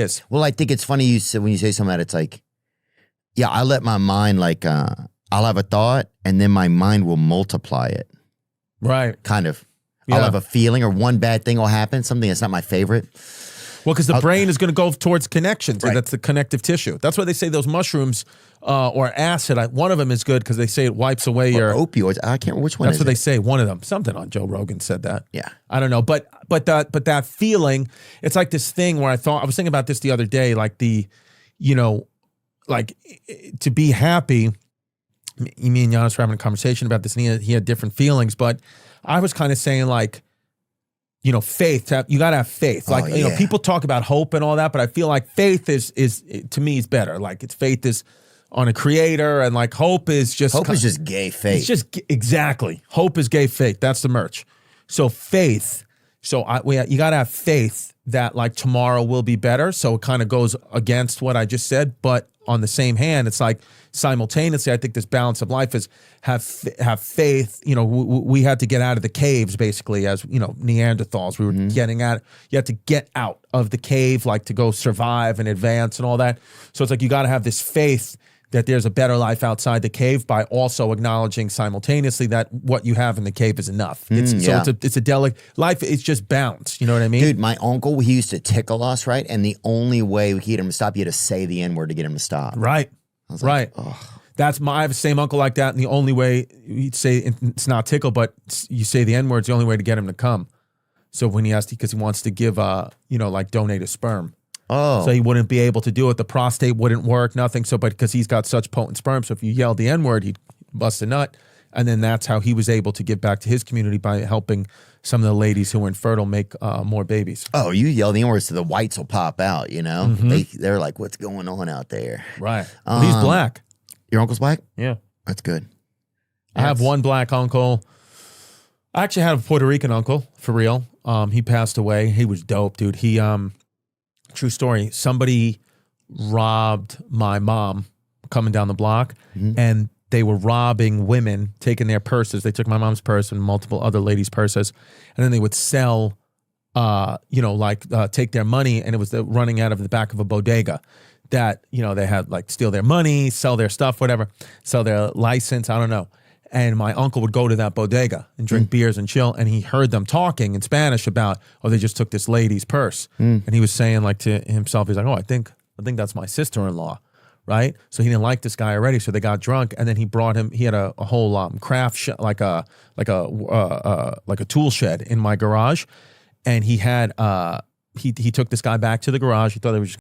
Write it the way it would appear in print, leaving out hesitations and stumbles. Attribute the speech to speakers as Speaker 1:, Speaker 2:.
Speaker 1: is.
Speaker 2: Well, I think it's funny you said when you say something that it's like, yeah, I let my mind like, I'll have a thought and then my mind will multiply it.
Speaker 1: Right.
Speaker 2: Kind of.
Speaker 1: Yeah.
Speaker 2: I'll have a feeling or one bad thing will happen, something that's not my favorite.
Speaker 1: Well, because the brain is going to go towards connections.
Speaker 2: Right.
Speaker 1: That's the connective tissue. That's why they say those mushrooms or acid, one of them is good because they say it wipes away your
Speaker 2: opioids. I can't remember which one.
Speaker 1: That's what they say. One of them. Something on Joe Rogan said that.
Speaker 2: Yeah.
Speaker 1: I don't know. But that feeling, it's like this thing where I was thinking about this the other day, like like to be happy. Me and Giannis were having a conversation about this, and he had different feelings, but I was kind of saying like, faith. You got to have faith. Like, people talk about hope and all that, but I feel like faith is to me is better. Like faith is on a creator, and like hope is just
Speaker 2: gay faith.
Speaker 1: It's just exactly. Hope is gay faith. That's the merch. So faith. So you got to have faith that like tomorrow will be better. So it kind of goes against what I just said, but on the same hand, it's like simultaneously, I think this balance of life is have faith. We had to get out of the caves basically as, Neanderthals. We were getting out. You had to get out of the cave, like to go survive and advance and all that. So it's like you got to have this faith that there's a better life outside the cave by also acknowledging simultaneously that what you have in the cave is enough. It's a delicate life. It's just balance. You know what I mean?
Speaker 2: Dude, my uncle, he used to tickle us, right? And the only way we could get him to stop, you had to say the N-word to get him to stop.
Speaker 1: Right.
Speaker 2: Like,
Speaker 1: I have the same uncle like that. And the only way you'd say it's not tickle, but you say the N-word is the only way to get him to come. So when he asked, because he wants to give, like donate a sperm.
Speaker 2: Oh.
Speaker 1: So he wouldn't be able to do it. The prostate wouldn't work, nothing. So, but because he's got such potent sperm, so if you yelled the N-word, he'd bust a nut. And then that's how he was able to give back to his community by helping some of the ladies who were infertile make more babies.
Speaker 2: Oh, you yell the N-word so the whites will pop out, They're like, what's going on out there?
Speaker 1: Right. He's black.
Speaker 2: Your uncle's black?
Speaker 1: Yeah.
Speaker 2: That's good.
Speaker 1: I have one black uncle. I actually had a Puerto Rican uncle, for real. He passed away. He was dope, dude. He, true story, somebody robbed my mom coming down the block, and they were robbing women, taking their purses. They took my mom's purse and multiple other ladies' purses, and then they would sell, take their money, and it was running out of the back of a bodega that, they had like steal their money, sell their stuff, whatever, sell their license, I don't know. And my uncle would go to that bodega and drink beers and chill, and he heard them talking in Spanish about, they just took this lady's purse. And he was saying like to himself, he's like, I think that's my sister-in-law. Right, so he didn't like this guy already, so they got drunk, and then he brought him. He had a whole craft like a tool shed in my garage, and he had he took this guy back to the garage. He thought they were just